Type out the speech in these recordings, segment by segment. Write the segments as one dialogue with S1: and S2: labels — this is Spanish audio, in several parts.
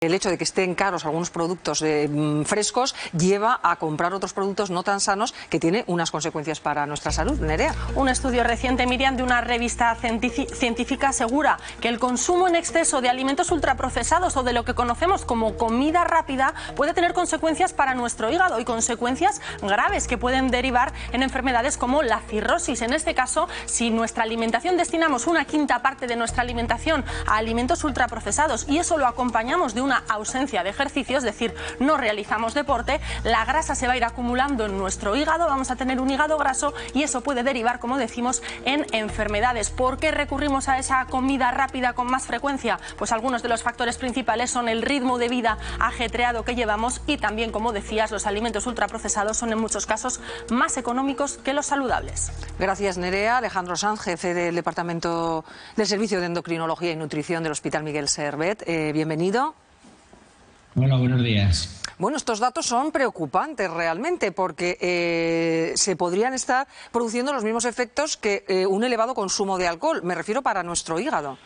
S1: El hecho de que estén caros algunos productos frescos lleva a comprar otros productos no tan sanos que tiene unas consecuencias para nuestra salud. Nerea.
S2: Un estudio reciente, Miriam, de una revista científica asegura que el consumo en exceso de alimentos ultraprocesados o de lo que conocemos como comida rápida puede tener consecuencias para nuestro hígado y consecuencias graves que pueden derivar en enfermedades como la cirrosis. En este caso, si nuestra alimentación destinamos una quinta parte de nuestra alimentación a alimentos ultraprocesados y eso lo acompañamos de una ausencia de ejercicio, es decir, no realizamos deporte, la grasa se va a ir acumulando en nuestro hígado, vamos a tener un hígado graso y eso puede derivar, como decimos, en enfermedades. ¿Por qué recurrimos a esa comida rápida con más frecuencia? Pues algunos de los factores principales son el ritmo de vida ajetreado que llevamos y también, como decías, los alimentos ultraprocesados son en muchos casos más económicos que los saludables.
S1: Gracias, Nerea. Alejandro Sanz, jefe del Departamento del Servicio de Endocrinología y Nutrición del Hospital Miguel Servet. Bienvenido.
S3: Hola, buenos días.
S1: Bueno, estos datos son preocupantes realmente porque se podrían estar produciendo los mismos efectos que un elevado consumo de alcohol. Me refiero para nuestro hígado.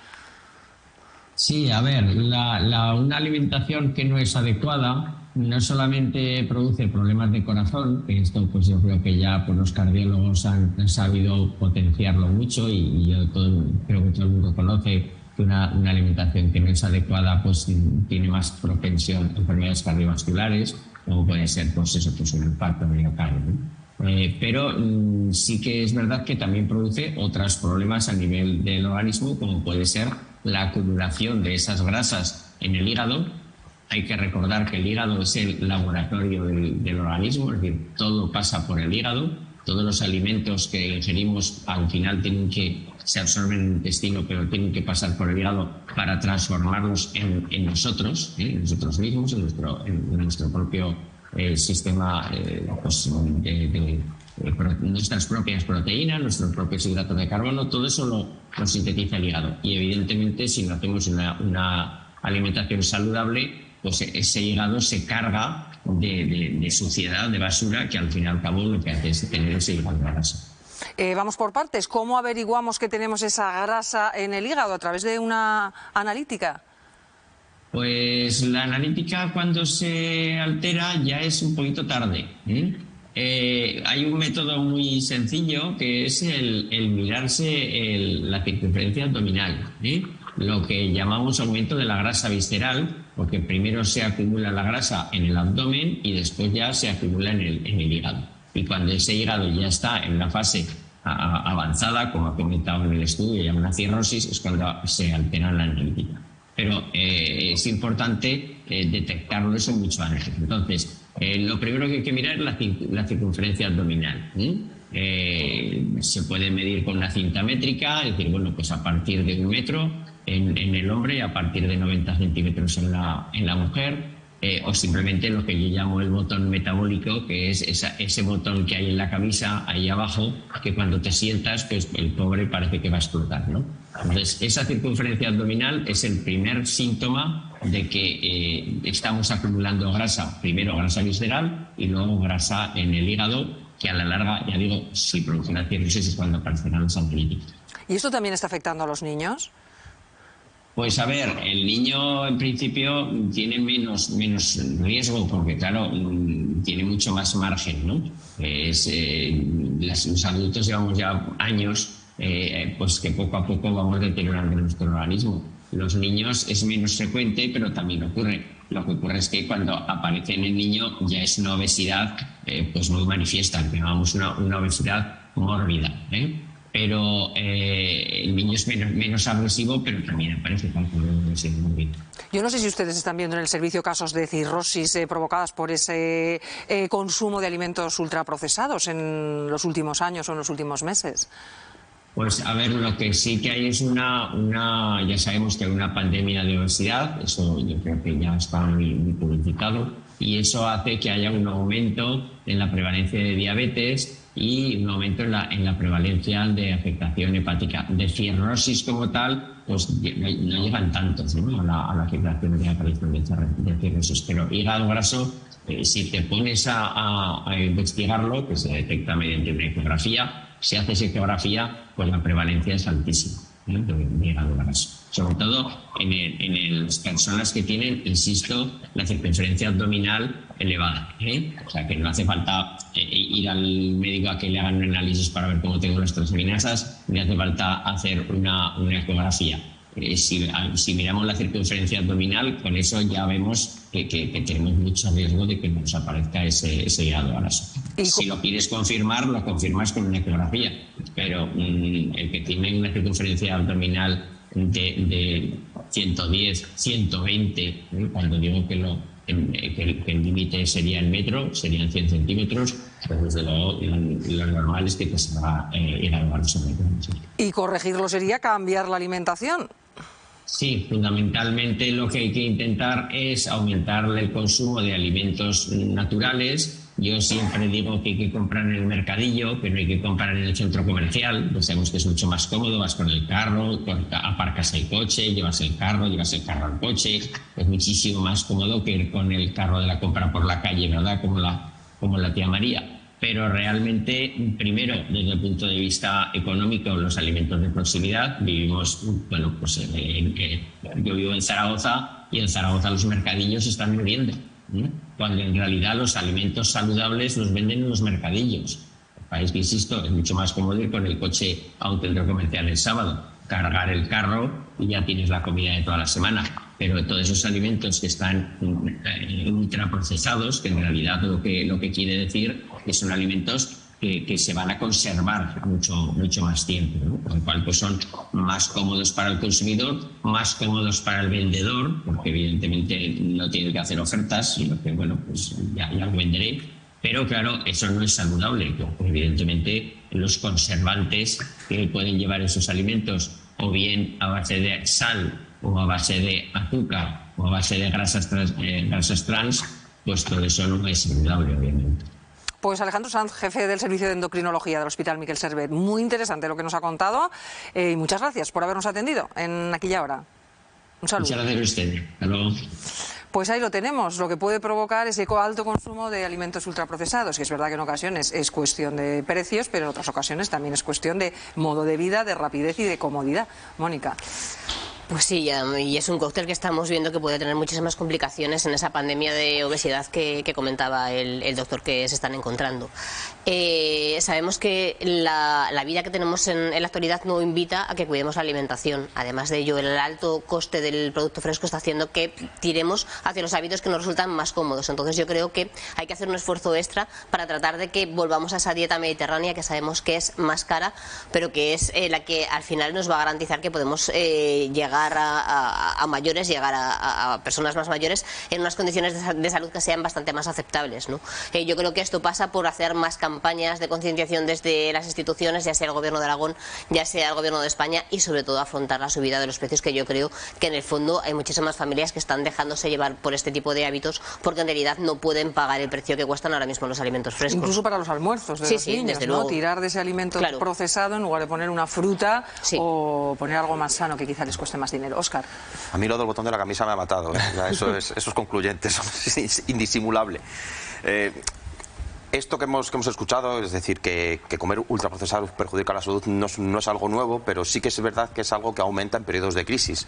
S3: Sí, a ver, una alimentación que no es adecuada no solamente produce problemas de corazón, que esto pues yo creo que ya pues, los cardiólogos han sabido potenciarlo mucho y creo que todo el mundo conoce que una alimentación que no es adecuada pues tiene más propensión a enfermedades cardiovasculares, como puede ser pues eso, pues un infarto miocardio, ¿no? Pero sí que es verdad que también produce otros problemas a nivel del organismo, como puede ser la acumulación de esas grasas en el hígado. Hay que recordar que el hígado es el laboratorio del organismo, es decir, todo pasa por el hígado. Todos los alimentos que ingerimos al final se absorben en el intestino, pero tienen que pasar por el hígado para transformarlos en nosotros, en nosotros mismos, en nuestro propio sistema, nuestras propias proteínas, nuestros propios hidratos de carbono, todo eso lo sintetiza el hígado. Y evidentemente, si no hacemos una alimentación saludable, pues ese hígado se carga de suciedad, de basura, que al fin y al cabo lo que hace es tener ese hígado graso.
S1: Vamos por partes. ¿Cómo averiguamos que tenemos esa grasa en el hígado? ¿A través de una analítica?
S3: Pues la analítica, cuando se altera, ya es un poquito tarde. Hay un método muy sencillo que es el mirarse la circunferencia abdominal, lo que llamamos aumento de la grasa visceral, porque primero se acumula la grasa en el abdomen y después ya se acumula en el hígado. Y cuando ese hígado ya está en una fase avanzada, como ha comentado en el estudio, ya una cirrosis, es cuando se altera la analítica. Pero es importante detectarlo eso mucho antes. Entonces, lo primero que hay que mirar es la circunferencia abdominal. Se puede medir con una cinta métrica, es decir, bueno, pues a partir de 1 metro en el hombre, a partir de 90 centímetros en la mujer, o simplemente lo que yo llamo el botón metabólico, que es ese botón que hay en la camisa, ahí abajo, que cuando te sientas, pues el pobre parece que va a explotar, ¿no? Entonces, esa circunferencia abdominal es el primer síntoma de que estamos acumulando grasa, primero grasa visceral y luego grasa en el hígado, que a la larga, ya digo, si produce una cirrosis es cuando aparecerán los antibióticos.
S1: ¿Y esto también está afectando a los niños?
S3: Pues a ver, el niño en principio tiene menos riesgo porque, claro, tiene mucho más margen, ¿no? Los adultos llevamos ya años, pues que poco a poco vamos deteriorando nuestro organismo. Los niños es menos frecuente, pero también ocurre. Lo que ocurre es que cuando aparece en el niño ya es una obesidad pues muy manifiesta, que llamamos una obesidad mórbida, pero el niño es menos agresivo, pero también aparece con obesidad mórbida.
S1: Yo no sé si ustedes están viendo en el servicio casos de cirrosis provocadas por ese consumo de alimentos ultraprocesados en los últimos años o en los últimos meses.
S3: Pues a ver, lo que sí que hay es ya sabemos que hay una pandemia de obesidad, eso yo creo que ya está muy publicitado, y eso hace que haya un aumento en la prevalencia de diabetes y un aumento en la prevalencia de afectación hepática. De cirrosis como tal, pues no llegan tantos, ¿no? a la afectación de aparición de cirrosis. Pero hígado graso, si te pones a investigarlo, que se detecta mediante una ecografía, si haces ecografía, pues la prevalencia es altísima. de hígado graso. Sobre todo en las personas que tienen, insisto, la circunferencia abdominal elevada. O sea, que no hace falta ir al médico a que le hagan un análisis para ver cómo tengo las transaminasas, ni hace falta hacer una ecografía. Si miramos la circunferencia abdominal, con eso ya vemos que tenemos mucho riesgo de que nos aparezca ese hígado graso. Si lo quieres confirmar, lo confirmas con una ecografía, pero el que tiene una circunferencia abdominal de 110, 120, cuando digo que el límite sería en metro, serían 100 centímetros, pues desde luego lo normal es que te salga hígado graso.
S1: Y corregirlo sería cambiar la alimentación.
S3: Sí, fundamentalmente lo que hay que intentar es aumentar el consumo de alimentos naturales. Yo siempre digo que hay que comprar en el mercadillo, que no hay que comprar en el centro comercial. Pues sabemos que es mucho más cómodo, vas con el carro, aparcas el coche, llevas el carro al coche. Es muchísimo más cómodo que ir con el carro de la compra por la calle, ¿verdad? Como la tía María. Pero realmente, primero, desde el punto de vista económico, los alimentos de proximidad, vivimos, bueno, pues yo vivo en Zaragoza y en Zaragoza los mercadillos están muriendo, cuando en realidad los alimentos saludables los venden en los mercadillos. El país, que insisto, es mucho más cómodo ir con el coche a un centro comercial el sábado, cargar el carro y ya tienes la comida de toda la semana. Pero todos esos alimentos que están ultraprocesados, que en realidad lo que quiere decir que son alimentos que se van a conservar mucho más tiempo, ¿no? Con lo cual pues son más cómodos para el consumidor, más cómodos para el vendedor, porque evidentemente no tiene que hacer ofertas, sino que bueno, pues ya lo venderé. Pero claro, eso no es saludable, porque evidentemente los conservantes que pueden llevar esos alimentos, o bien a base de sal, o a base de azúcar, o a base de grasas trans, pues todo eso no es saludable, obviamente.
S1: Pues Alejandro Sanz, jefe del Servicio de Endocrinología del Hospital Miquel Servet. Muy interesante lo que nos ha contado y muchas gracias por habernos atendido en aquella hora. Un saludo.
S3: Muchas gracias a usted. Hasta luego.
S1: Pues ahí lo tenemos, lo que puede provocar ese alto consumo de alimentos ultraprocesados, que es verdad que en ocasiones es cuestión de precios, pero en otras ocasiones también es cuestión de modo de vida, de rapidez y de comodidad. Mónica.
S4: Pues sí, y es un cóctel que estamos viendo que puede tener muchísimas complicaciones en esa pandemia de obesidad que comentaba el doctor que se están encontrando. Sabemos que la vida que tenemos en la actualidad no invita a que cuidemos la alimentación. Además de ello, el alto coste del producto fresco está haciendo que tiremos hacia los hábitos que nos resultan más cómodos. Entonces yo creo que hay que hacer un esfuerzo extra para tratar de que volvamos a esa dieta mediterránea que sabemos que es más cara, pero que es la que al final nos va a garantizar que podemos llegar a mayores, llegar a personas más mayores en unas condiciones de salud que sean bastante más aceptables, ¿no? Yo creo que esto pasa por hacer más campañas de concienciación desde las instituciones, ya sea el Gobierno de Aragón, ya sea el Gobierno de España, y sobre todo afrontar la subida de los precios, que yo creo que en el fondo hay muchísimas familias que están dejándose llevar por este tipo de hábitos porque en realidad no pueden pagar el precio que cuestan ahora mismo los alimentos frescos.
S1: Incluso para los almuerzos de los niños,
S4: desde
S1: ¿no?
S4: luego.
S1: Tirar de ese alimento procesado en lugar de poner una fruta o poner algo más sano que quizá les cueste más dinero. Óscar.
S5: A mí lo del botón de la camisa me ha matado, ¿eh? Eso es concluyente, eso es indisimulable. Esto que hemos escuchado, es decir, que comer ultraprocesados perjudica la salud, no es algo nuevo, pero sí que es verdad que es algo que aumenta en periodos de crisis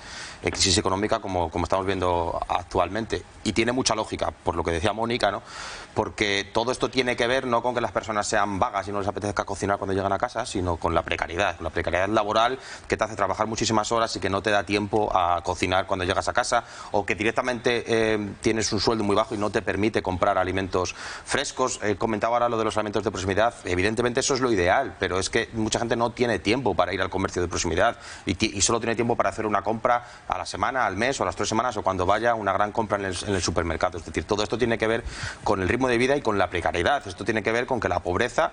S5: económica como estamos viendo actualmente. Y tiene mucha lógica, por lo que decía Mónica, ¿no? Porque todo esto tiene que ver no con que las personas sean vagas y no les apetezca cocinar cuando llegan a casa, sino con la precariedad laboral que te hace trabajar muchísimas horas y que no te da tiempo a cocinar cuando llegas a casa, o que directamente tienes un sueldo muy bajo y no te permite comprar alimentos frescos. Comentaba ahora lo de los alimentos de proximidad. Evidentemente eso es lo ideal, pero es que mucha gente no tiene tiempo para ir al comercio de proximidad y solo tiene tiempo para hacer una compra a la semana, al mes o a las 3 semanas, o cuando vaya una gran compra en el supermercado. Es decir, todo esto tiene que ver con el ritmo de vida y con la precariedad. Esto tiene que ver con que la pobreza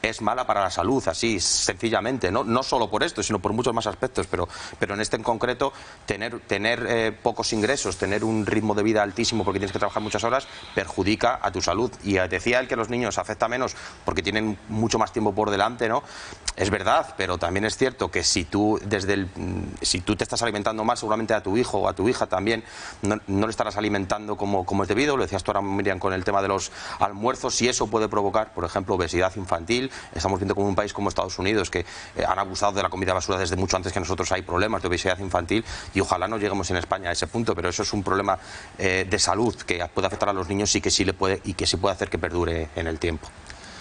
S5: es mala para la salud, así sencillamente, no solo por esto, sino por muchos más aspectos, pero en este en concreto, tener pocos ingresos, tener un ritmo de vida altísimo porque tienes que trabajar muchas horas, perjudica a tu salud. Y decía él que los niños afecta menos porque tienen mucho más tiempo por delante, ¿no? Es verdad, pero también es cierto que si tú te estás alimentando mal, seguramente a tu hijo o a tu hija también no le estarás alimentando como es debido. Lo decías tú ahora, Miriam, con el tema de los almuerzos, y eso puede provocar, por ejemplo, obesidad infantil, estamos viendo como un país como Estados Unidos, que han abusado de la comida basura desde mucho antes que nosotros. Hay problemas de obesidad infantil y ojalá no lleguemos en España a ese punto, pero eso es un problema de salud que puede afectar a los niños y que sí puede hacer que perdure en el tiempo.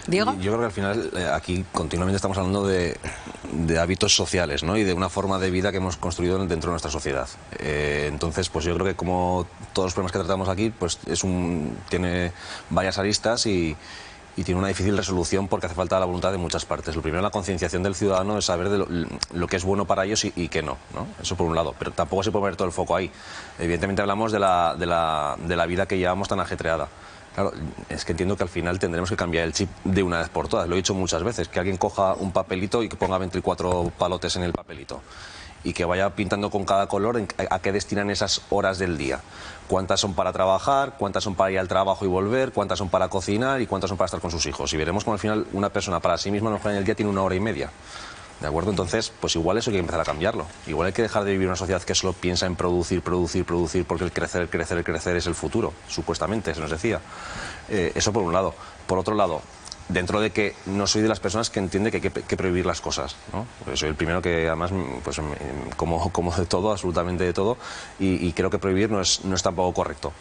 S1: ¿Diego?
S6: Yo creo que al final aquí continuamente estamos hablando de hábitos sociales, ¿no? Y de una forma de vida que hemos construido dentro de nuestra sociedad. Entonces, pues yo creo que como todos los problemas que tratamos aquí, pues tiene varias aristas y tiene una difícil resolución porque hace falta la voluntad de muchas partes. Lo primero, la concienciación del ciudadano es saber de lo que es bueno para ellos y qué no, ¿no? Eso por un lado, pero tampoco se puede poner todo el foco ahí. Evidentemente hablamos de la vida que llevamos tan ajetreada. Claro, es que entiendo que al final tendremos que cambiar el chip de una vez por todas. Lo he dicho muchas veces, que alguien coja un papelito y que ponga 24 palotes en el papelito y que vaya pintando con cada color a qué destinan esas horas del día. Cuántas son para trabajar, cuántas son para ir al trabajo y volver, cuántas son para cocinar y cuántas son para estar con sus hijos. Y veremos cómo al final una persona para sí misma a lo mejor en el día tiene 1 hora y media. ¿De acuerdo? Entonces, pues igual eso hay que empezar a cambiarlo. Igual hay que dejar de vivir una sociedad que solo piensa en producir, porque el crecer es el futuro, supuestamente, se nos decía. Eso por un lado. Por otro lado, dentro de que no soy de las personas que entiende que hay que prohibir las cosas, ¿no? Porque soy el primero que además pues, como de todo, absolutamente de todo, y creo que prohibir no es tampoco correcto.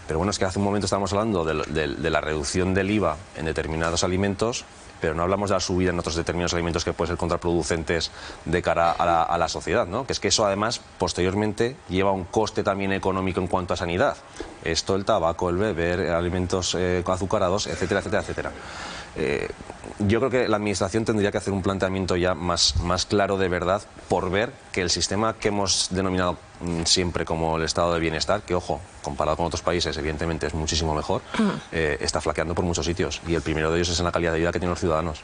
S6: Pero bueno, es que hace un momento estábamos hablando de la reducción del IVA en determinados alimentos, pero no hablamos de la subida en otros determinados alimentos que pueden ser contraproducentes de cara a la sociedad, ¿no? Que es que eso además posteriormente lleva un coste también económico en cuanto a sanidad. Esto, el tabaco, el beber, alimentos azucarados, etcétera, etcétera, etcétera. Yo creo que la Administración tendría que hacer un planteamiento ya más claro de verdad por ver que el sistema que hemos denominado siempre como el estado de bienestar, que ojo, comparado con otros países evidentemente es muchísimo mejor, está flaqueando por muchos sitios y el primero de ellos es en la calidad de vida que tienen los ciudadanos.